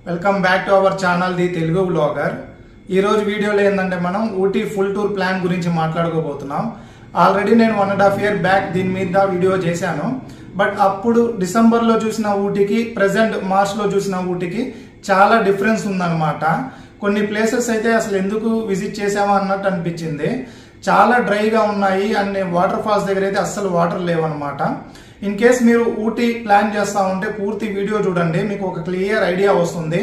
Welcome back to our channel the Telugu blogger. ఈ రోజు వీడియోలో ఏంటంటే మనం ఊటీ ఫుల్ టూర్ ప్లాన్ గురించి మాట్లాడుకోబోతున్నాం. ఆల్రెడీ నేను 1.5 year బ్యాక్ దీని మీద వీడియో చేశాను. బట్ అప్పుడు డిసెంబర్లో చూసిన ఊటీకి ప్రెసెంట్ మార్చ్లో చూసిన ఊటీకి చాలా డిఫరెన్స్ ఉందన్నమాట. కొన్ని ప్లేసెస్ అయితే అసలు ఎందుకు విజిట్ చేసామా అన్నట్టు అనిపించింది. చాలా డ్రైగా ఉన్నాయి అండ్ వాటర్ ఫాల్స్ దగ్గర అయితే అస్సలు వాటర్ లేవన్నమాట. ఇన్ కేస్ మీరు ఊటీ ప్లాన్ చేస్తా ఉంటే పూర్తి వీడియో చూడండి, మీకు ఒక క్లియర్ ఐడియా వస్తుంది.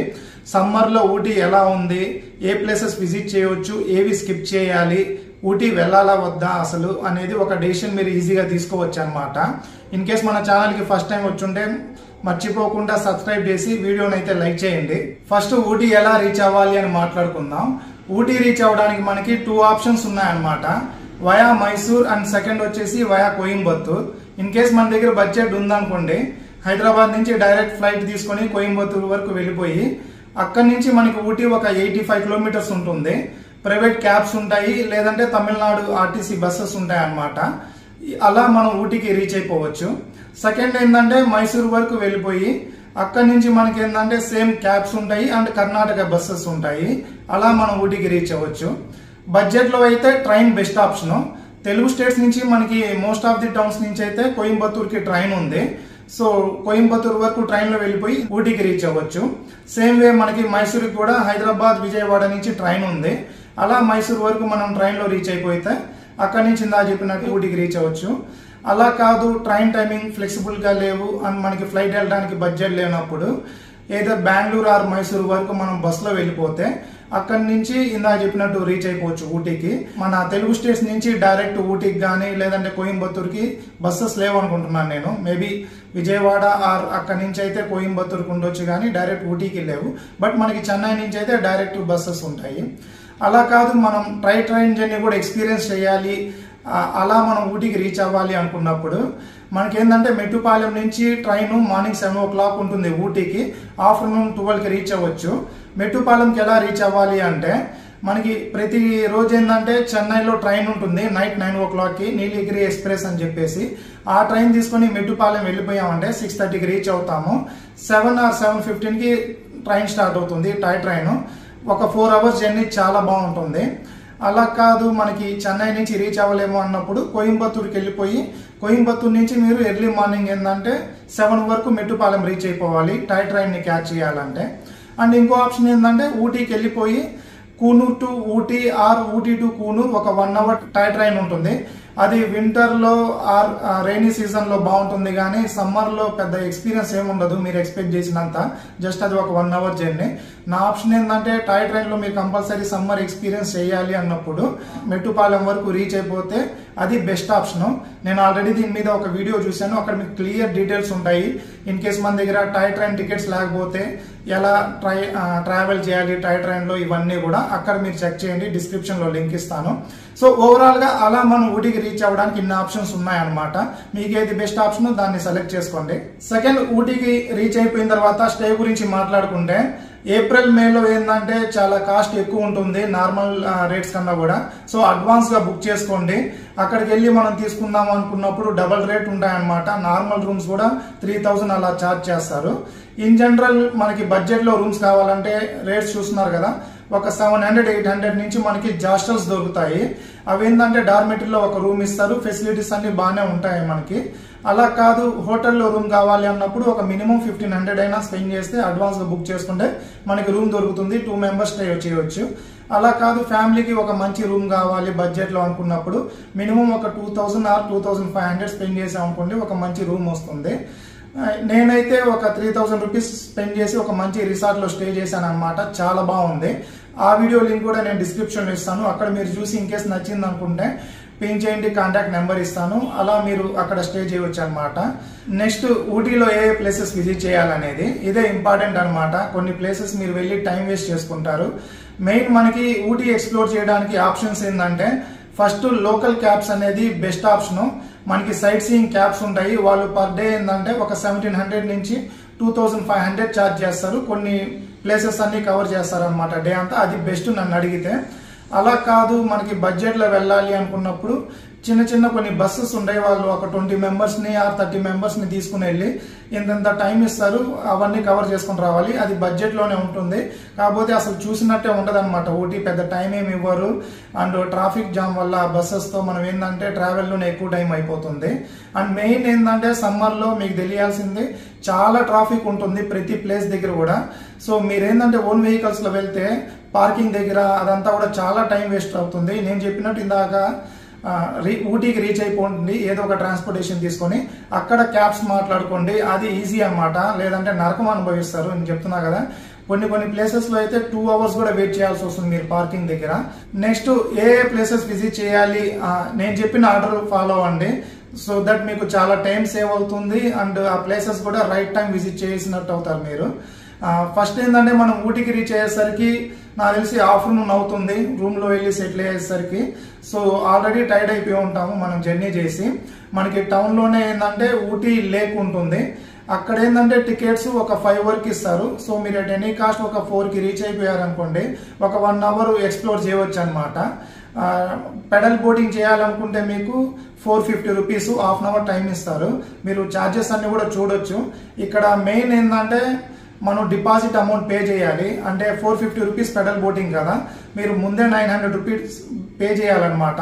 సమ్మర్లో ఊటీ ఎలా ఉంది, ఏ ప్లేసెస్ విజిట్ చేయవచ్చు, ఏవి స్కిప్ చేయాలి, ఊటీ వెళ్ళాలా వద్దా అసలు అనేది ఒక డెసిషన్ మీరు ఈజీగా తీసుకోవచ్చు అనమాట. ఇన్ కేస్ మన ఛానల్కి ఫస్ట్ టైం వచ్చుంటే మర్చిపోకుండా సబ్స్క్రైబ్ చేసి వీడియోని అయితే లైక్ చేయండి. ఫస్ట్ ఊటీ ఎలా రీచ్ అవ్వాలి అని మాట్లాడుకుందాం. ఊటీ రీచ్ అవ్వడానికి మనకి 2 ఆప్షన్స్ ఉన్నాయన్నమాట. వయా మైసూర్ అండ్ సెకండ్ వచ్చేసి వయా కోయంబత్తూర్. ఇన్ కేస్ మన దగ్గర బడ్జెట్ ఉందనుకోండి, హైదరాబాద్ నుంచి డైరెక్ట్ ఫ్లైట్ తీసుకొని కోయంబత్తూర్ వరకు వెళ్ళిపోయి అక్కడి నుంచి మనకి ఊటీ ఒక 85 kilometers ఉంటుంది. ప్రైవేట్ క్యాబ్స్ ఉంటాయి, లేదంటే తమిళనాడు ఆర్టీసీ బస్సెస్ ఉంటాయి అన్నమాట. అలా మనం ఊటీకి రీచ్ అయిపోవచ్చు. సెకండ్ ఏంటంటే మైసూర్ వరకు వెళ్ళిపోయి అక్కడి నుంచి మనకి ఏంటంటే సేమ్ క్యాబ్స్ ఉంటాయి అండ్ కర్ణాటక బస్సెస్ ఉంటాయి. అలా మనం ఊటీకి రీచ్ అవ్వచ్చు. బడ్జెట్లో అయితే train best option. Telugu states నుంచి మనకి మోస్ట్ ఆఫ్ ది టౌన్స్ నుంచి అయితే కోయంబత్తూర్కి ట్రైన్ ఉంది. సో కోయంబత్తూర్ వరకు ట్రైన్లో వెళ్ళిపోయి ఊటీకి రీచ్ అవ్వచ్చు. సేమ్ వే మనకి మైసూర్కి కూడా హైదరాబాద్ విజయవాడ నుంచి ట్రైన్ ఉంది. అలా మైసూర్ వరకు మనం ట్రైన్లో రీచ్ అయిపోతే అక్కడి నుంచి ఇందా చెప్పినట్టు ఊటీకి రీచ్ అవ్వచ్చు. అలా కాదు, ట్రైన్ టైమింగ్ ఫ్లెక్సిబుల్గా లేవు అండ్ మనకి ఫ్లైట్ వెళ్ళడానికి బడ్జెట్ లేనప్పుడు ఏదో బెంగళూరు ఆర్ మైసూర్ వరకు మనం బస్సులో వెళ్ళిపోతే అక్కడి నుంచి ఇందా చెప్పినట్టు రీచ్ అయిపోవచ్చు ఊటీకి. మన తెలుగు స్టేట్స్ నుంచి డైరెక్ట్ ఊటీకి కానీ లేదంటే కోయంబత్తూర్కి బస్సెస్ లేవనుకుంటున్నాను నేను. మేబీ విజయవాడ ఆర్ అక్కడి నుంచి అయితే కోయంబత్తూర్కి ఉండొచ్చు కానీ డైరెక్ట్ ఊటీకి లేవు. బట్ మనకి చెన్నై నుంచి అయితే డైరెక్ట్ బస్సెస్ ఉంటాయి. అలా కాదు, మనం ట్రైన్ జర్నీ కూడా ఎక్స్పీరియన్స్ చేయాలి, అలా మనం ఊటీకి రీచ్ అవ్వాలి అనుకున్నప్పుడు మనకేంటంటే మెట్టుపాలెం నుంచి ట్రైన్ మార్నింగ్ 7 o'clock ఉంటుంది ఊటీకి, ఆఫ్టర్నూన్ 12కి రీచ్ అవ్వచ్చు. మెట్టుపాలెంకి ఎలా రీచ్ అవ్వాలి అంటే మనకి ప్రతి రోజు ఏంటంటే చెన్నైలో ట్రైన్ ఉంటుంది నైట్ 9 o'clockకి, నీలగిరి ఎక్స్ప్రెస్ అని చెప్పేసి. ఆ ట్రైన్ తీసుకొని మెట్టుపాలెం వెళ్ళిపోయామంటే 6:30కి రీచ్ అవుతాము. 7 or 7:15కి ట్రైన్ స్టార్ట్ అవుతుంది, టాయ్ ట్రైన్. ఒక 4 hours జర్నీ చాలా బాగుంటుంది. అలా కాదు, మనకి చెన్నై నుంచి రీచ్ అవ్వలేము అన్నప్పుడు కోయంబత్తూర్కి వెళ్ళిపోయి కోయంబత్తూర్ నుంచి మీరు ఎర్లీ మార్నింగ్ ఏంటంటే 7 వరకు మెట్టుపాలెం రీచ్ అయిపోవాలి టాయ్ ట్రైన్ని క్యాచ్ చేయాలంటే. అండ్ ఇంకో ఆప్షన్ ఏంటంటే ఊటీకి వెళ్ళిపోయి Coonoor to Ooty or Ooty to Coonoor ఒక 1 hour టాయ్ ట్రైన్ ఉంటుంది. అది వింటర్లో ఆర్ రైనీ సీజన్లో బాగుంటుంది కానీ సమ్మర్లో పెద్ద ఎక్స్పీరియన్స్ ఏముండదు మీరు ఎక్స్పెక్ట్ చేసినంత. జస్ట్ అది ఒక 1 hour జర్నీ. నా ఆప్షన్ ఏంటంటే టాయ్ ట్రైన్లో మీరు కంపల్సరీ సమ్మర్ ఎక్స్పీరియన్స్ చేయాలి అన్నప్పుడు మెట్టుపాలెం వరకు రీచ్ అయిపోతే అది బెస్ట్ ఆప్షను. నేను ఆల్రెడీ దీని మీద ఒక వీడియో చూశాను, అక్కడ మీకు క్లియర్ డీటెయిల్స్ ఉంటాయి. ఇన్ కేస్ మన దగ్గర టాయ్ ట్రైన్ టికెట్స్ లేకపోతే ఎలా ట్రావెల్ చేయాలి టాయ్ ట్రైన్లో, ఇవన్నీ కూడా అక్కడ మీరు చెక్ చేయండి, డిస్క్రిప్షన్లో లింక్ ఇస్తాను. సో ఓవరాల్గా అలా మనం ఊటీకి రీచ్ అవ్వడానికి ఇన్ని ఆప్షన్స్ ఉన్నాయన్నమాట. మీకు ఏది బెస్ట్ ఆప్షన్ దాన్ని సెలెక్ట్ చేసుకోండి. సెకండ్, ఊటీకి రీచ్ అయిపోయిన తర్వాత స్టే గురించి మాట్లాడుకుంటే ఏప్రిల్ మేలో ఏంటంటే చాలా కాస్ట్ ఎక్కువ ఉంటుంది నార్మల్ రేట్స్ కన్నా కూడా. సో అడ్వాన్స్గా బుక్ చేసుకోండి. అక్కడికి వెళ్ళి మనం తీసుకుందాం అనుకున్నప్పుడు డబల్ రేట్ ఉంటాయన్నమాట. నార్మల్ రూమ్స్ కూడా 3000 అలా ఛార్జ్ చేస్తారు. ఇన్ జనరల్ మనకి బడ్జెట్లో రూమ్స్ కావాలంటే రేట్స్ చూస్తున్నారు కదా, ఒక 700-800 నుంచి మనకి హాస్టల్స్ దొరుకుతాయి. అవి ఏంటంటే డార్మెటరీలో ఒక రూమ్ ఇస్తారు, ఫెసిలిటీస్ అన్ని బాగానే ఉంటాయి మనకి. అలా కాదు, హోటల్లో రూమ్ కావాలి అన్నప్పుడు ఒక మినిమం 1500 అయినా స్పెండ్ చేస్తే అడ్వాన్స్గా బుక్ చేసుకుంటే మనకి రూమ్ దొరుకుతుంది, 2 members స్టే చేయవచ్చు. అలా కాదు, ఫ్యామిలీకి ఒక మంచి రూమ్ కావాలి బడ్జెట్లో అనుకున్నప్పుడు మినిమం ఒక 2000 or 2500 స్పెండ్ చేసాం అనుకోండి, ఒక మంచి రూమ్ వస్తుంది. నేనైతే ఒక 3000 రూపీస్ స్పెండ్ చేసి ఒక మంచి రిసార్ట్లో స్టే చేశాను అనమాట. చాలా బాగుంది. ఆ వీడియో లింక్ కూడా నేను డిస్క్రిప్షన్లో ఇస్తాను, అక్కడ మీరు చూసి ఇన్ కేసు నచ్చింది అనుకుంటే పిన్ చేయండి, కాంటాక్ట్ నెంబర్ ఇస్తాను. అలా మీరు అక్కడ స్టే చేయవచ్చు అనమాట. నెక్స్ట్ ఊటీలో ఏ ప్లేసెస్ విజిట్ చేయాలనేది ఇదే ఇంపార్టెంట్ అనమాట. కొన్ని ప్లేసెస్ మీరు వెళ్ళి టైం వేస్ట్ చేసుకుంటారు. మెయిన్ మనకి ఊటీ ఎక్స్ప్లోర్ చేయడానికి ఆప్షన్స్ ఏంటంటే ఫస్ట్ లోకల్ క్యాబ్స్ అనేది బెస్ట్ ఆప్షన్. మనకి సైట్ సీయింగ్ క్యాబ్స్ ఉంటాయి. వాళ్ళు పర్ డే ఏంటంటే ఒక 1700 నుంచి 2500 ఛార్జ్ చేస్తారు. కొన్ని ప్లేసెస్ అన్ని కవర్ చేస్తారు అనమాట డే అంతా. అది బెస్ట్ నన్ను అడిగితే. అలా కాదు మనకి బడ్జెట్లో వెళ్ళాలి అనుకున్నప్పుడు చిన్న చిన్న కొన్ని బస్సెస్ ఉంటాయి. వాళ్ళు ఒక 20 మెంబర్స్ని ఆర్ 30 మెంబర్స్ని తీసుకుని వెళ్ళి ఇంత టైం ఇస్తారు, అవన్నీ కవర్ చేసుకుని రావాలి. అది బడ్జెట్లోనే ఉంటుంది. కాకపోతే అసలు చూసినట్టే ఉండదు అనమాట. ఊటీ పెద్ద టైం ఏమి ఇవ్వరు. అండ్ ట్రాఫిక్ జామ్ వల్ల బస్సెస్తో మనం ఏంటంటే ట్రావెల్లోనే ఎక్కువ టైం అయిపోతుంది. అండ్ మెయిన్ ఏంటంటే సమ్మర్లో మీకు తెలియాల్సింది చాలా ట్రాఫిక్ ఉంటుంది ప్రతి ప్లేస్ దగ్గర కూడా. సో మీరేంటంటే ఓన్ వెహికల్స్లో వెళ్తే పార్కింగ్ దగ్గర అదంతా కూడా చాలా టైం వేస్ట్ అవుతుంది. నేను చెప్పినట్టు ఇందాక ఊటీకి రీచ్ అయిపోండి, ఏదో ఒక ట్రాన్స్పోర్టేషన్ తీసుకొని అక్కడ క్యాబ్స్ మాట్లాడుకోండి. అది ఈజీ అనమాట. లేదంటే నరకం అనుభవిస్తారు. నేను చెప్తున్నా కదా, కొన్ని ప్లేసెస్లో అయితే 2 hours కూడా వెయిట్ చేయాల్సి వస్తుంది మీరు పార్కింగ్ దగ్గర. నెక్స్ట్ ఏ ప్లేసెస్ విజిట్ చేయాలి, నేను చెప్పిన ఆర్డర్ ఫాలో అవ్వండి. సో దట్ మీకు చాలా టైం సేవ్ అవుతుంది. అండ్ ఆ ప్లేసెస్ కూడా రైట్ టైం విజిట్ చేసినట్టు అవుతారు మీరు. ఫస్ట్ ఏంటంటే మనం ఊటీకి రీచ్ అయ్యేసరికి నాకు తెలిసి ఆఫ్టర్నూన్ అవుతుంది రూమ్లో వెళ్ళి సెటిల్ అయ్యేసరికి. సో ఆల్రెడీ టైర్డ్ అయిపోయి ఉంటాము మనం జర్నీ చేసి. మనకి టౌన్లోనే ఏంటంటే ఊటీ లేక్ ఉంటుంది. అక్కడ ఏంటంటే టికెట్స్ ఒక 5 వరకు ఇస్తారు. సో మీరు అట్ ఎనీ కాస్ట్ ఒక 4కి రీచ్ అయిపోయారనుకోండి, ఒక 1 hour ఎక్స్ప్లోర్ చేయవచ్చు అనమాట. పెడల్ బోటింగ్ చేయాలనుకుంటే మీకు 450 rupees, half an hour time ఇస్తారు. మీరు ఛార్జెస్ అన్ని కూడా చూడొచ్చు. ఇక్కడ మెయిన్ ఏంటంటే మనం డిపాజిట్ అమౌంట్ పే చేయాలి. అంటే 450 రూపీస్ పెడల్ బోటింగ్ కదా, మీరు ముందే 900 రూపీస్ పే చేయాలన్నమాట.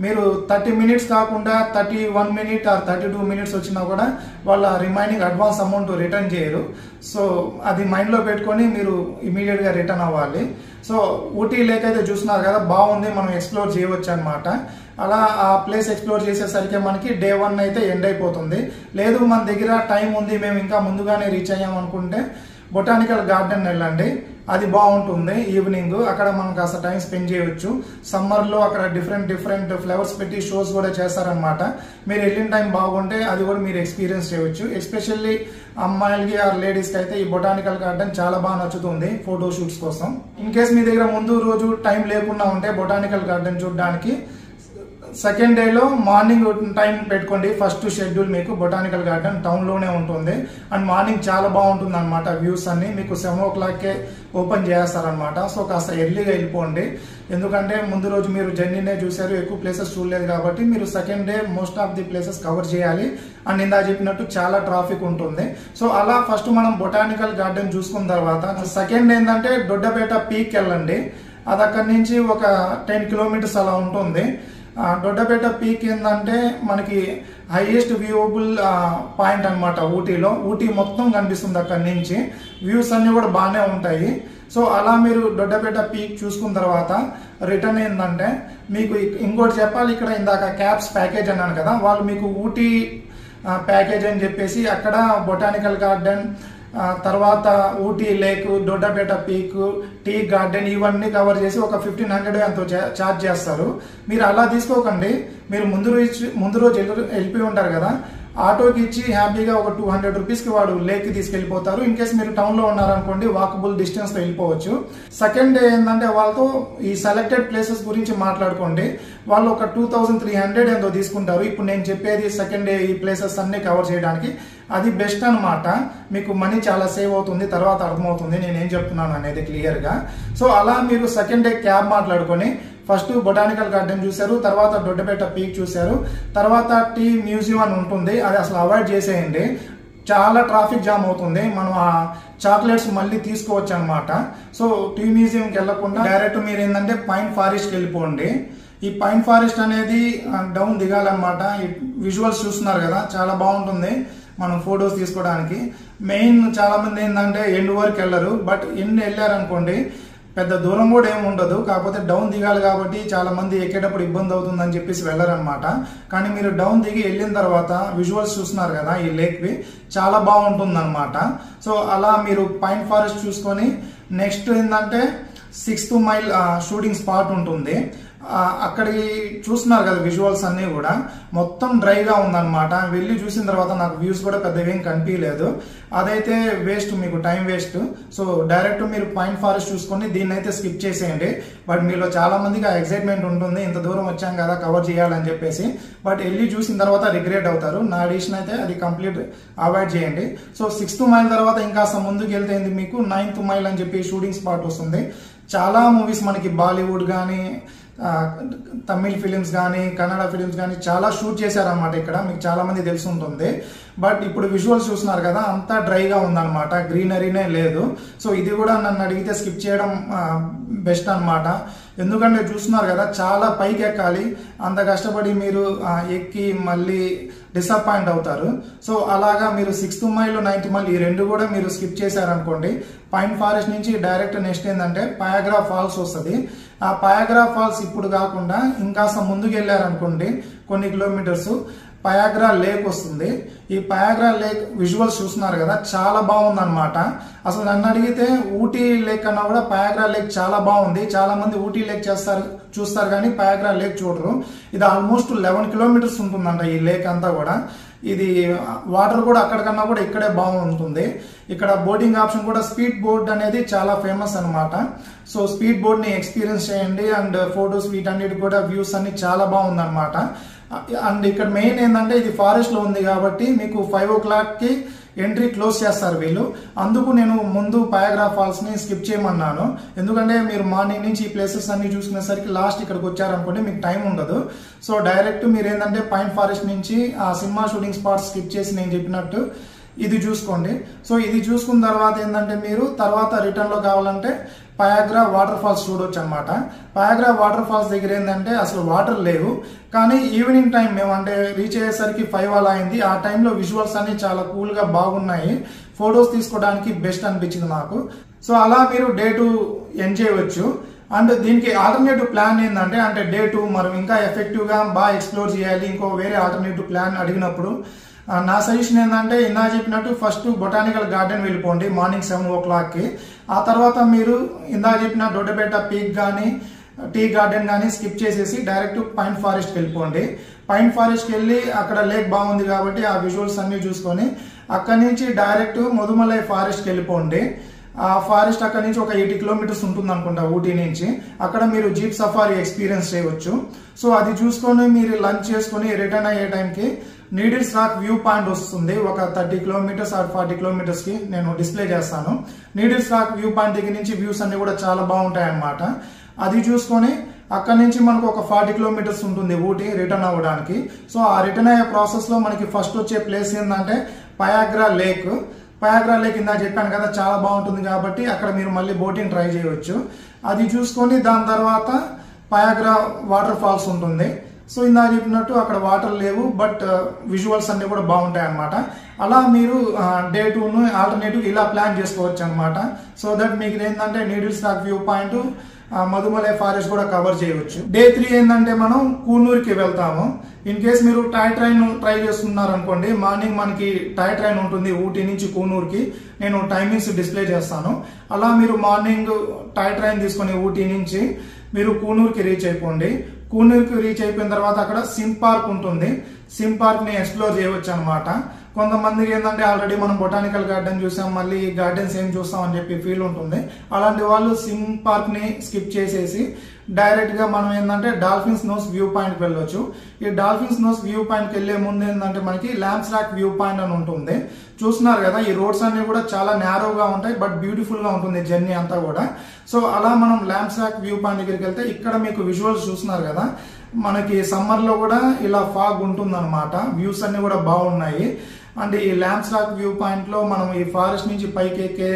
మీరు 30 minutes కాకుండా 31 minutes ఆర్ 32 minutes వచ్చినా కూడా వాళ్ళ రిమైనింగ్ అడ్వాన్స్ అమౌంట్ రిటర్న్ చేయరు. సో అది మైండ్లో పెట్టుకొని మీరు ఇమీడియట్గా రిటర్న్ అవ్వాలి. సో ఊటీ లేక్ అయితే చూస్తున్నారు కదా, బాగుంది, మనం ఎక్స్ప్లోర్ చేయవచ్చు అనమాట. అలా ఆ ప్లేస్ ఎక్స్ప్లోర్ చేసేసరికి మనకి డే 1 అయితే ఎండ్ అయిపోతుంది. లేదు మన దగ్గర టైం ఉంది, మేము ఇంకా ముందుగానే రీచ్ అయ్యామనుకుంటే బొటానికల్ గార్డెన్ వెళ్ళండి. అది బాగుంటుంది. ఈవినింగ్ అక్కడ మనం కాస్త టైం స్పెండ్ చేయవచ్చు. సమ్మర్లో అక్కడ డిఫరెంట్ ఫ్లేవర్స్ పెట్టి షోస్ కూడా చేస్తారనమాట. మీరు వెళ్ళిన టైం బాగుంటే అది కూడా మీరు ఎక్స్పీరియన్స్ చేయవచ్చు. ఎస్పెషల్లీ అమ్మాయిలకి ఆర్ లేడీస్కి అయితే ఈ బొటానికల్ గార్డెన్ చాలా బాగా నచ్చుతుంది ఫోటో షూట్స్ కోసం. ఇన్ కేస్ మీ దగ్గర ముందు రోజు టైం లేకుండా ఉంటే బొటానికల్ గార్డెన్ చూడడానికి సెకండ్ డేలో మార్నింగ్ టైం పెట్టుకోండి. ఫస్ట్ షెడ్యూల్ మీకు బొటానికల్ గార్డెన్ టౌన్లోనే ఉంటుంది. అండ్ మార్నింగ్ చాలా బాగుంటుంది అనమాట. వ్యూస్ అన్ని మీకు 7 o'clockకే ఓపెన్ చేస్తారనమాట. సో కాస్త ఎర్లీగా వెళ్ళిపోండి. ఎందుకంటే ముందు రోజు మీరు జర్నీనే చూసారు, ఎక్కువ ప్లేసెస్ చూడలేదు కాబట్టి మీరు second day most of the places cover చేయాలి. అండ్ ఇందా చెప్పినట్టు చాలా ట్రాఫిక్ ఉంటుంది. సో అలా ఫస్ట్ మనం బొటానికల్ గార్డెన్ చూసుకున్న తర్వాత సెకండ్ ఏంటంటే దొడ్డపేట పీక్ వెళ్ళండి. అది అక్కడి నుంచి ఒక 10 kilometers అలా ఉంటుంది. దొడ్డపేట పీక్ ఏంటంటే మనకి హైయెస్ట్ వ్యూవబుల్ పాయింట్ అనమాట ఊటీలో. ఊటీ మొత్తం కనిపిస్తుంది అక్కడి నుంచి. వ్యూస్ అన్ని కూడా బాగానే ఉంటాయి. సో అలా మీరు దొడ్డపేట పీక్ చూసుకున్న తర్వాత రిటర్న్ ఏంటంటే మీకు ఇంకోటి చెప్పాలి. ఇక్కడ ఇందాక క్యాబ్స్ ప్యాకేజ్ అన్నాను కదా, వాళ్ళు మీకు ఊటీ ప్యాకేజ్ అని చెప్పేసి అక్కడ బొటానికల్ గార్డెన్, తర్వాత Ooty lake, Doddabetta peak, tea garden ఇవన్నీ కవర్ చేసి ఒక 1500 ఎంతో ఛార్జ్ చేస్తారు. మీరు అలా తీసుకోకండి. మీరు ముందు రోజు వెళ్ళిపోయి ఉంటారు కదా, ఆటోకి ఇచ్చి హ్యాపీగా ఒక 200 రూపీస్కి వాడు లేక్కి తీసుకెళ్ళిపోతారు. ఇన్ కేసు మీరు టౌన్లో ఉన్నారనుకోండి వాకబుల్ డిస్టెన్స్తో వెళ్ళిపోవచ్చు. సెకండ్ డే ఏంటంటే వాళ్ళతో ఈ సెలెక్టెడ్ ప్లేసెస్ గురించి మాట్లాడుకోండి. వాళ్ళు ఒక 2300 ఎంతో తీసుకుంటారు. ఇప్పుడు నేను చెప్పేది సెకండ్ డే ఈ ప్లేసెస్ అన్ని కవర్ చేయడానికి అది బెస్ట్ అనమాట. మీకు మనీ చాలా సేవ్ అవుతుంది. తర్వాత అర్థమవుతుంది నేనేం చెప్తున్నాను అనేది క్లియర్గా. సో అలా మీరు సెకండ్ డే క్యాబ్ మాట్లాడుకొని ఫస్ట్ బొటానికల్ గార్డెన్ చూశారు, తర్వాత దొడ్డపేట పీక్ చూశారు, తర్వాత టీ మ్యూజియం అని ఉంటుంది. అది అసలు అవాయిడ్ చేసేయండి. చాలా ట్రాఫిక్ జామ్ అవుతుంది. మనం ఆ చాక్లెట్స్ మళ్ళీ తీసుకోవచ్చు అనమాట. సో టీ మ్యూజియంకి వెళ్లకుండా డైరెక్ట్ మీరు ఏంటంటే పైన్ ఫారెస్ట్కి వెళ్ళిపోండి. ఈ పైన్ ఫారెస్ట్ అనేది డౌన్ దిగాలన్నమాట. ఈ విజువల్స్ చూస్తున్నారు కదా, చాలా బాగుంటుంది మనం ఫొటోస్ తీసుకోవడానికి. మెయిన్ చాలా మంది ఏంటంటే ఎండ్ వరకు వెళ్ళరు. బట్ ఎండ్ వెళ్ళారనుకోండి పెద్ద దూరం కూడా ఏమి ఉండదు. కాకపోతే డౌన్ దిగాలి కాబట్టి చాలా మంది ఎక్కేటప్పుడు ఇబ్బంది అవుతుందని చెప్పేసి వెళ్ళరనమాట. కానీ మీరు డౌన్ దిగి వెళ్ళిన తర్వాత విజువల్స్ చూస్తున్నారు కదా ఈ లేక్వి, చాలా బాగుంటుంది అనమాట. సో అలా మీరు పైన్ ఫారెస్ట్ చూసుకొని నెక్స్ట్ ఏంటంటే 6th మైల్ షూటింగ్ స్పాట్ ఉంటుంది. అక్కడికి చూస్తున్నారు కదా విజువల్స్ అన్ని కూడా మొత్తం డ్రైగా ఉందన్నమాట. వెళ్ళి చూసిన తర్వాత నాకు వ్యూస్ కూడా పెద్దగా ఏం కనిపించలేదు. అదైతే వేస్ట్, మీకు టైం వేస్ట్. సో డైరెక్ట్ మీరు పైన్ ఫారెస్ట్ చూసుకొని దీన్ని అయితే స్కిప్ చేసేయండి. బట్ మీలో చాలా మందికి ఆ ఎక్సైట్మెంట్ ఉంటుంది, ఇంత దూరం వచ్చాం కదా కవర్ చేయాలని చెప్పేసి. బట్ వెళ్ళి చూసిన తర్వాత రిగ్రెట్ అవుతారు. నా డిసిషన్ అయితే అది కంప్లీట్ అవాయిడ్ చేయండి. సో 6th మైల్ తర్వాత ఇంకా ముందుకు వెళ్తే మీకు 9th మైల్ అని చెప్పి షూటింగ్ స్పాట్ వస్తుంది. చాలా మూవీస్ మనకి బాలీవుడ్ కానీ తమిళ్ ఫిలిమ్స్ కానీ కన్నడ ఫిలిమ్స్ కానీ చాలా షూట్ చేశారనమాట. ఇక్కడ మీకు చాలా మంది తెలిసి ఉంటుంది. బట్ ఇప్పుడు విజువల్స్ చూస్తున్నారు కదా అంతా డ్రైగా ఉందన్నమాట, గ్రీనరీనే లేదు. సో ఇది కూడా నన్ను అడిగితే స్కిప్ చేయడం బెస్ట్ అనమాట. ఎందుకంటే చూస్తున్నారు కదా చాలా పైకి ఎక్కాలి, అంత కష్టపడి మీరు ఎక్కి మళ్ళీ డిసప్పాయింట్ అవుతారు. సో అలాగా మీరు 6th మైల్ 9th మైల్ ఈ రెండు కూడా మీరు స్కిప్ చేశారనుకోండి, పైన్ ఫారెస్ట్ నుంచి డైరెక్ట్ నెక్స్ట్ ఏంటంటే పయాగ్రా ఫాల్స్ వస్తుంది. ఆ పయాగ్రా ఫాల్స్ ఇప్పుడు కాకుండా ఇంకాస్త ముందుకు వెళ్ళారనుకోండి కొన్ని కిలోమీటర్స్ పయాగ్రా లేక్ వస్తుంది. ఈ పయాగ్రా లేక్ విజువల్స్ చూస్తున్నారు కదా చాలా బాగుంది అనమాట. అసలు నన్ను అడిగితే ఊటీ లేక్ కన్నా కూడా పయాగ్రా లేక్ చాలా బాగుంది. చాలా మంది ఊటీ లేక్ చూస్తారు కానీ పయాగ్రా లేక్ చూడరు. ఇది ఆల్మోస్ట్ 11 కిలోమీటర్స్ ఉంటుందంట ఈ లేక్ అంతా కూడా. ఇది వాటర్ కూడా అక్కడికన్నా కూడా ఇక్కడే బాగుంటుంది. ఇక్కడ బోటింగ్ ఆప్షన్ కూడా స్పీడ్ బోట్ అనేది చాలా ఫేమస్ అనమాట. సో స్పీడ్ బోట్ ని ఎక్స్పీరియన్స్ చేయండి. అండ్ ఫొటోస్ వీటన్నిటి కూడా వ్యూస్ అన్ని చాలా బాగుంది అనమాట. అండ్ ఇక్కడ మెయిన్ ఏంటంటే ఇది ఫారెస్ట్ లో ఉంది కాబట్టి మీకు 5 o'clock ఎంట్రీ క్లోజ్ చేస్తారు వీళ్ళు. అందుకు నేను ముందు పయాగ్రా ఫాల్స్ ని స్కిప్ చేయమన్నాను. ఎందుకంటే మీరు మార్నింగ్ నుంచి ఈ ప్లేసెస్ అన్ని చూసుకునేసరికి లాస్ట్ ఇక్కడికి వచ్చారనుకోండి మీకు టైం ఉండదు. సో డైరెక్ట్ మీరు ఏంటంటే పైన్ ఫారెస్ట్ నుంచి ఆ సినిమా షూటింగ్ స్పాట్ స్కిప్ చేసి నేను చెప్పినట్టు ఇది చూసుకోండి. సో ఇది చూసుకున్న తర్వాత ఏంటంటే మీరు తర్వాత రిటర్న్ లో కావాలంటే పయాగ్రా వాటర్ ఫాల్స్ చూడొచ్చు అనమాట. పయాగ్రా వాటర్ ఫాల్స్ దగ్గర ఏంటంటే అసలు వాటర్ లేవు, కానీ ఈవినింగ్ టైం మేము అంటే రీచ్ అయ్యేసరికి 5 అలా అయింది. ఆ టైంలో విజువల్స్ అన్ని చాలా కూల్ గా బాగున్నాయి. ఫొటోస్ తీసుకోవడానికి బెస్ట్ అనిపించింది నాకు. సో అలా మీరు డే 2 ఎంజాయ్ చేయవచ్చు. అండ్ దీనికి ఆల్టర్నేటివ్ ప్లాన్ ఏంటంటే అంటే డే 2 మనం ఇంకా ఎఫెక్టివ్ గా బాగా ఎక్స్ప్లోర్ చేయాలి, ఇంకో వేరే ఆల్టర్నేటివ్ ప్లాన్ అడిగినప్పుడు నా సజెషన్ ఏంటంటే ఇందా చెప్పినట్టు ఫస్ట్ బొటానికల్ గార్డెన్ వెళ్ళిపోండి మార్నింగ్ 7 o'clock. ఆ తర్వాత మీరు ఇందా చెప్పిన దొడ్డబెట్ట పీక్ కానీ టీ గార్డెన్ కానీ స్కిప్ చేసేసి డైరెక్ట్ పైన్ ఫారెస్ట్కి వెళ్ళిపోండి. పైన్ ఫారెస్ట్కి వెళ్ళి అక్కడ లేక్ బాగుంది కాబట్టి ఆ విజువల్స్ అన్ని చూసుకొని అక్కడి నుంచి డైరెక్ట్ ముదుమలై ఫారెస్ట్కి వెళ్ళిపోండి. ఆ ఫారెస్ట్ అక్కడ నుంచి ఒక 80 కిలోమీటర్స్ ఉంటుంది అనుకుంటా ఊటీ నుంచి. అక్కడ మీరు జీప్ సఫారీ ఎక్స్పీరియన్స్ చేయవచ్చు. సో అది చూసుకొని మీరు లంచ్ చేసుకుని రిటర్న్ అయ్యే టైంకి నీడిల్స్ రాక్ వ్యూ పాయింట్ వస్తుంది. ఒక 30 కిలోమీటర్స్ ఆర్ 40 కిలోమీటర్స్ కి నేను డిస్ప్లే చేస్తాను. నీడిల్స్ రాక్ వ్యూ పాయింట్ దగ్గర నుంచి వ్యూస్ అన్ని కూడా చాలా బాగుంటాయి అన్నమాట. అది చూసుకొని అక్కడ నుంచి మనకు ఒక 40 కిలోమీటర్స్ ఉంటుంది ఊటీ రిటర్న్ అవ్వడానికి. సో ఆ రిటర్న్ అయ్యే ప్రాసెస్ లో మనకి ఫస్ట్ వచ్చే ప్లేస్ ఏంటంటే పయాగ్రా లేక్. పయాగ్రా లేక్ ఇందా చెప్పాను కదా చాలా బాగుంటుంది కాబట్టి అక్కడ మీరు మళ్ళీ బోటింగ్ ట్రై చేయవచ్చు. అది చూసుకొని దాని తర్వాత పయాగ్రా వాటర్ ఫాల్స్ ఉంటుంది. సో ఇందా చెప్పినట్టు అక్కడ వాటర్ లేవు, బట్ విజువల్స్ అన్ని కూడా బాగుంటాయి అనమాట. అలా మీరు డే 2 ఆల్టర్నేటివ్ ఇలా ప్లాన్ చేసుకోవచ్చు అనమాట. సో దట్ మీకు ఏంటంటే needles rock view point Mudumalai forest కూడా కవర్ చేయవచ్చు. డే 3 ఏంటంటే మనం కూనూరుకి వెళ్తాము. ఇన్ కేస్ మీరు టాయ్ ట్రైన్ ట్రై చేస్తున్నారు అనుకోండి, మార్నింగ్ మనకి టాయ్ ట్రైన్ ఉంటుంది ఊటీ నుంచి కూనూరుకి. నేను టైమింగ్స్ డిస్ప్లే చేస్తాను. అలా మీరు మార్నింగ్ టాయ్ ట్రైన్ తీసుకొని ఊటీ నుంచి మీరు కూనూరుకి రీచ్ అయిపోండి. కూనూరుకి రీచ్ అయిపోయిన తర్వాత అక్కడ సిమ్ పార్క్ ఉంటుంది. సిమ్ పార్క్ ని ఎక్స్ప్లోర్ చేయవచ్చు అనమాట. కొంతమందికి ఏంటంటే ఆల్రెడీ మనం బొటానికల్ గార్డెన్ చూసాం, మళ్ళీ గార్డెన్స్ ఏం చూస్తాం అని చెప్పి ఫీల్ ఉంటుంది. అలాంటి వాళ్ళు సిమ్ పార్క్ ని స్కిప్ చేసేసి డైరెక్ట్ గా మనం ఏంటంటే డాల్ఫిన్స్ నోస్ వ్యూ పాయింట్ వెళ్ళొచ్చు. ఈ డాల్ఫిన్స్ నోస్ వ్యూ పాయింట్ కి వెళ్లే ముందు ఏంటంటే మనకి ల్యాంప్స్ రాక్ వ్యూ పాయింట్ అని ఉంటుంది. చూస్తున్నారు కదా ఈ రోడ్స్ అన్ని కూడా చాలా నేరోగా ఉంటాయి, బట్ బ్యూటిఫుల్ గా ఉంటుంది జర్నీ అంతా కూడా. సో అలా మనం ల్యాంప్స్ రాక్ వ్యూ పాయింట్ దగ్గరికి వెళ్తే ఇక్కడ మీకు విజువల్స్ చూస్తున్నారు కదా, మనకి సమ్మర్ లో కూడా ఇలా ఫాగ్ ఉంటుంది అనమాట. వ్యూస్ అన్ని కూడా బాగున్నాయి. అండ్ ఈ ల్యాంప్స్ రాక్ వ్యూ పాయింట్ లో మనం ఈ ఫారెస్ట్ నుంచి పైకి ఎక్కే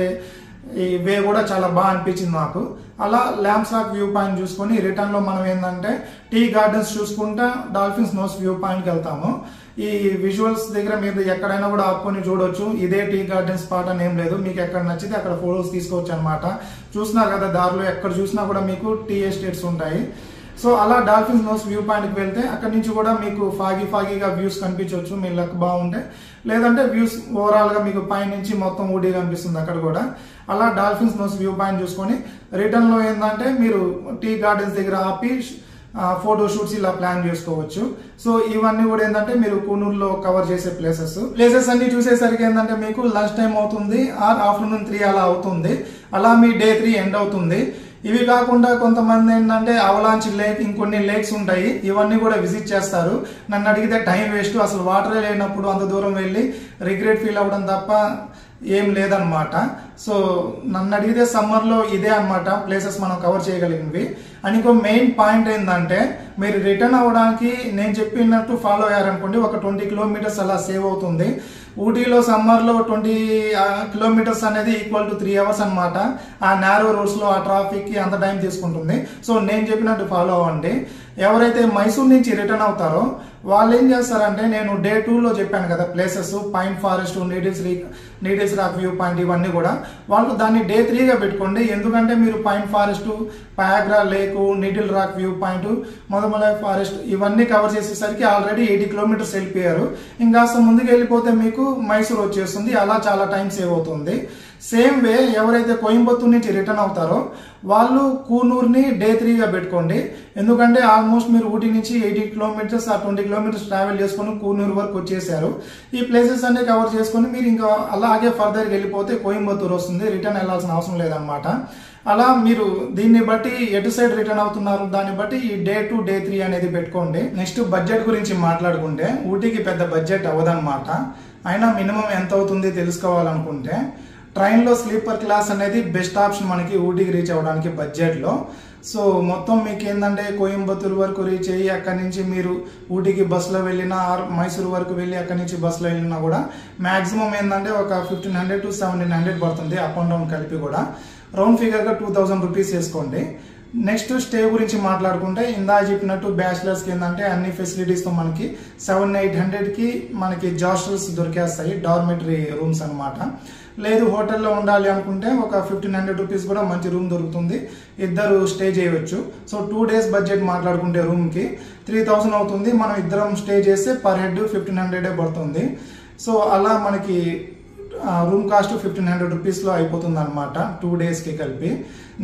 ఈ వే కూడా చాలా బాగా అనిపించింది నాకు. అలా ల్యాంప్స్ రాక్ వ్యూ పాయింట్ చూసుకొని రిటర్న్ లో మనం ఏంటంటే టీ గార్డెన్స్ చూసుకుంటా డాల్ఫిన్స్ నోస్ వ్యూ పాయింట్ కి వెళ్తాము. ఈ విజువల్స్ దగ్గర మీరు ఎక్కడైనా కూడా ఆపుకొని చూడొచ్చు. ఇదే టీ గార్డెన్ స్పాట్ అని ఏం లేదు, మీకు ఎక్కడ నచ్చితే అక్కడ ఫొటోస్ తీసుకోవచ్చు అనమాట. చూస్తున్నారు కదా దారిలో ఎక్కడ చూసినా కూడా మీకు టీ ఎస్టేట్స్ ఉంటాయి. సో అలా డాల్ఫిన్స్ నోస్ వ్యూ పాయింట్కి వెళ్తే అక్కడ నుంచి కూడా మీకు ఫాగీగా వ్యూస్ కనిపించవచ్చు మీ లక్ బాగుంటే. లేదంటే వ్యూస్ ఓవరాల్ గా మీకు పై నుంచి మొత్తం ఊటీ కనిపిస్తుంది అక్కడ కూడా. అలా డాల్ఫిన్స్ నోస్ వ్యూ పాయింట్ చూసుకొని రిటర్న్ లో ఏంటంటే మీరు టీ గార్డెన్స్ దగ్గర ఆపి ఫోటో షూట్స్ ఇలా ప్లాన్ చేసుకోవచ్చు. సో ఇవన్నీ కూడా ఏంటంటే మీరు కూనూరులో కవర్ చేసే ప్లేసెస్ అన్ని చూసేసరికి ఏంటంటే మీకు లంచ్ టైం అవుతుంది ఆర్ ఆఫ్టర్నూన్ 3 అలా అవుతుంది. అలా మీ డే 3 ఎండ్ అవుతుంది. ఇవి కాకుండా కొంతమంది ఏంటంటే అవలాంచ్ లేక్, ఇంకొన్ని లేక్స్ ఉంటాయి, ఇవన్నీ కూడా విజిట్ చేస్తారు. నన్ను అడిగితే టైం వేస్ట్, అసలు వాటరే లేనప్పుడు అంత దూరం వెళ్ళి రిగ్రెట్ ఫీల్ అవ్వడం తప్ప ఏం లేదనమాట. సో నన్ను అడిగితే సమ్మర్లో ఇదే అనమాట ప్లేసెస్ మనం కవర్ చేయగలిగినవి. అండ్ ఇంకో మెయిన్ పాయింట్ ఏంటంటే మీరు రిటర్న్ అవ్వడానికి నేను చెప్పినట్టు ఫాలో అయ్యారనుకోండి, ఒక 20 కిలోమీటర్స్ అలా సేవ్ అవుతుంది. ఊటీలో సమ్మర్లో 20 కిలోమీటర్స్ అనేది ఈక్వల్ టు 3 అవర్స్ అనమాట. ఆ నేరో రోడ్స్లో ఆ ట్రాఫిక్కి అంత టైం తీసుకుంటుంది. సో నేను చెప్పినట్టు ఫాలో అవ్వండి. ఎవరైతే మైసూర్ నుంచి రిటర్న్ అవుతారో వాళ్ళు ఏం చేస్తారంటే, నేను డే 2లో చెప్పాను కదా places, pine forest, needles rock view point, ఇవన్నీ కూడా వాళ్ళు దాన్ని డే 3గా పెట్టుకోండి. ఎందుకంటే మీరు pine forest, Pykara lake, needle rock view point, Mudumalai forest ఇవన్నీ కవర్ చేసేసరికి ఆల్రెడీ 80 కిలోమీటర్స్ వెళ్ళిపోయారు. ఇంకాస్త ముందుకు వెళ్ళిపోతే మీకు మైసూర్ వచ్చేస్తుంది. అలా చాలా టైం సేవ్ అవుతుంది. సేమ్ వే ఎవరైతే కోయంబత్తూర్ నుంచి రిటర్న్ అవుతారో వాళ్ళు కూనూరుని డే 3గా పెట్టుకోండి. ఎందుకంటే ఆల్మోస్ట్ మీరు ఊటీ నుంచి 80 కిలోమీటర్స్ ఆ 20 కిలోమీటర్స్ ట్రావెల్ చేసుకుని కూనూరు వరకు వచ్చేసారు. ఈ ప్లేసెస్ అన్ని కవర్ చేసుకుని మీరు ఇంకా అలాగే ఫర్దర్గా వెళ్ళిపోతే కోయంబత్తూర్ వస్తుంది. రిటర్న్ వెళ్ళాల్సిన అవసరం లేదనమాట. అలా మీరు దీన్ని బట్టి ఎటు సైడ్ రిటర్న్ అవుతున్నారు దాన్ని బట్టి ఈ డే 2, డే 3 అనేది పెట్టుకోండి. నెక్స్ట్ బడ్జెట్ గురించి మాట్లాడుకుంటే ఊటీకి పెద్ద బడ్జెట్ అవ్వదన్నమాట. అయినా మినిమం ఎంత అవుతుంది తెలుసుకోవాలనుకుంటే ట్రైన్లో స్లీపర్ క్లాస్ అనేది బెస్ట్ ఆప్షన్ మనకి ఊటీకి రీచ్ అవ్వడానికి బడ్జెట్లో. సో మొత్తం మీకు ఏంటంటే కోయంబత్తూర్ వరకు రీచ్ అయ్యి అక్కడి నుంచి మీరు ఊటీకి బస్సులో వెళ్ళినా ఆర్ మైసూర్ వరకు వెళ్ళి అక్కడి నుంచి బస్సులో వెళ్ళినా కూడా మ్యాక్సిమం ఏంటంటే ఒక 1500 to 1700 పడుతుంది అప్ అండ్ డౌన్ కలిపి కూడా. రౌండ్ ఫిగర్గా 2000 రూపీస్ వేసుకోండి. నెక్స్ట్ స్టే గురించి మాట్లాడుకుంటే ఇందా చెప్పినట్టు బ్యాచిలర్స్కి ఏంటంటే అన్ని ఫెసిలిటీస్తో మనకి 700-800కి మనకి హాస్టల్స్ దొరికేస్తాయి, డార్మెటరీ రూమ్స్ అనమాట. లేదు హోటల్లో ఉండాలి అనుకుంటే ఒక 1500 రూపీస్ కూడా మంచి రూమ్ దొరుకుతుంది, ఇద్దరు స్టే చేయవచ్చు. సో 2 days బడ్జెట్ మాట్లాడుకుంటే రూమ్కి 3000 అవుతుంది. మనం ఇద్దరం స్టే చేస్తే పర్ హెడ్ 1500 పడుతుంది. సో అలా మనకి రూమ్ కాస్ట్ 1500 రూపీస్లో అయిపోతుంది అనమాట 2 daysకి కలిపి.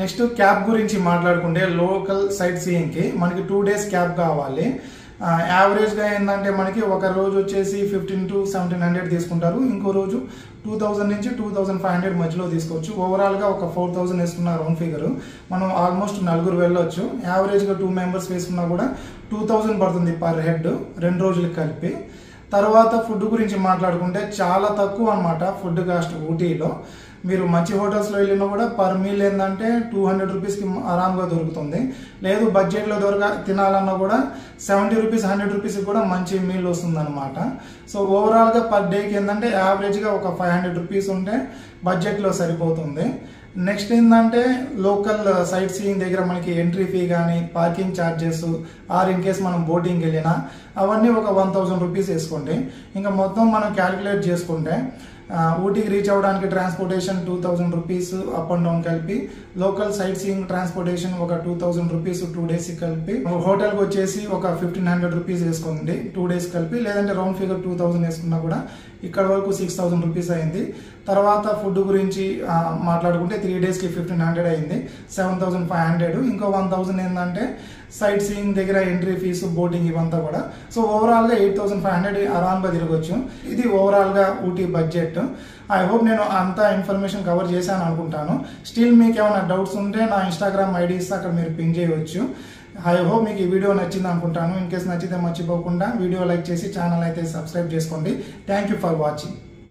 నెక్స్ట్ క్యాబ్ గురించి మాట్లాడుకుంటే లోకల్ సైట్ సీయింగ్కి మనకి 2 days క్యాబ్ కావాలి. యావరేజ్గా ఏంటంటే మనకి ఒక రోజు వచ్చేసి 1500 to 1700 తీసుకుంటారు, ఇంకో రోజు 2000 నుంచి 2500 మధ్యలో తీసుకోవచ్చు. ఓవరాల్గా ఒక 4000 వేసుకున్న రౌండ్ ఫిగర్ మనం ఆల్మోస్ట్ 4 వెళ్ళొచ్చు. యావరేజ్గా 2 members వేసుకున్నా కూడా 2000 పడుతుంది పర్ హెడ్ 2 రోజులకి కలిపి. తర్వాత ఫుడ్ గురించి మాట్లాడుకుంటే చాలా తక్కువ అనమాట ఫుడ్ కాస్ట్ ఊటీలో. మీరు మంచి హోటల్స్లో వెళ్ళినా కూడా పర్ మీల్ ఏంటంటే 200 రూపీస్కి ఆరామ్గా దొరుకుతుంది. లేదు బడ్జెట్లో తినాలన్నా కూడా 70 రూపీస్ 100 రూపీస్కి కూడా మంచి మీల్ వస్తుంది అనమాట. సో ఓవరాల్గా పర్ డేకి ఏంటంటే యావరేజ్గా ఒక 500 రూపీస్ ఉంటే బడ్జెట్లో సరిపోతుంది. నెక్స్ట్ ఏంటంటే లోకల్ సైట్ సీయింగ్ దగ్గర మనకి ఎంట్రీ ఫీ కానీ parking charges are in case మనం బోటింగ్కి వెళ్ళినా అవన్నీ ఒక 1000 రూపీస్ వేసుకోండి. ఇంకా మొత్తం మనం క్యాలిక్యులేట్ చేసుకుంటే ఊటీకి రీచ్ అవ్వడానికి transportation 2000 rupees up and down కలిపి, లోకల్ సైట్ సీయింగ్ ట్రాన్స్పోర్టేషన్ ఒక 2000 రూపీస్ 2 days కలిపి, హోటల్కి వచ్చేసి ఒక 1500 రూపీస్ వేసుకోండి 2 days కలిపి. లేదంటే రౌండ్ ఫిగర్ 2000 వేసుకున్నా కూడా ఇక్కడ వరకు 6000 రూపీస్ అయింది. తర్వాత ఫుడ్ గురించి మాట్లాడుకుంటే 3 daysకి 1500 అయింది, 7500. ఇంకో 1000 ఏంటంటే సైట్ సీయింగ్ దగ్గర ఎంట్రీ ఫీజు, బోటింగ్ ఇవంతా కూడా. సో ఓవరాల్గా 8500 ఆరామ్గా తిరగచ్చు. ఇది ఓవరాల్గా ఊటీ బడ్జెట్. ఐ హోప్ నేను అంతా ఇన్ఫర్మేషన్ కవర్ చేశాను అనుకుంటాను. స్టిల్ మీకు ఏమైనా డౌట్స్ ఉంటే నా ఇన్స్టాగ్రామ్ ఐడి ఇస్తే అక్కడ మీరు పింగ్ చేయవచ్చు. ఐ హోప్ మీకు ఈ వీడియో నచ్చింది అనుకుంటాను. ఇన్ కేస్ నచ్చితే మర్చిపోకుండా వీడియో లైక్ చేసి ఛానల్ అయితే సబ్స్క్రైబ్ చేసుకోండి. Thank you for watching.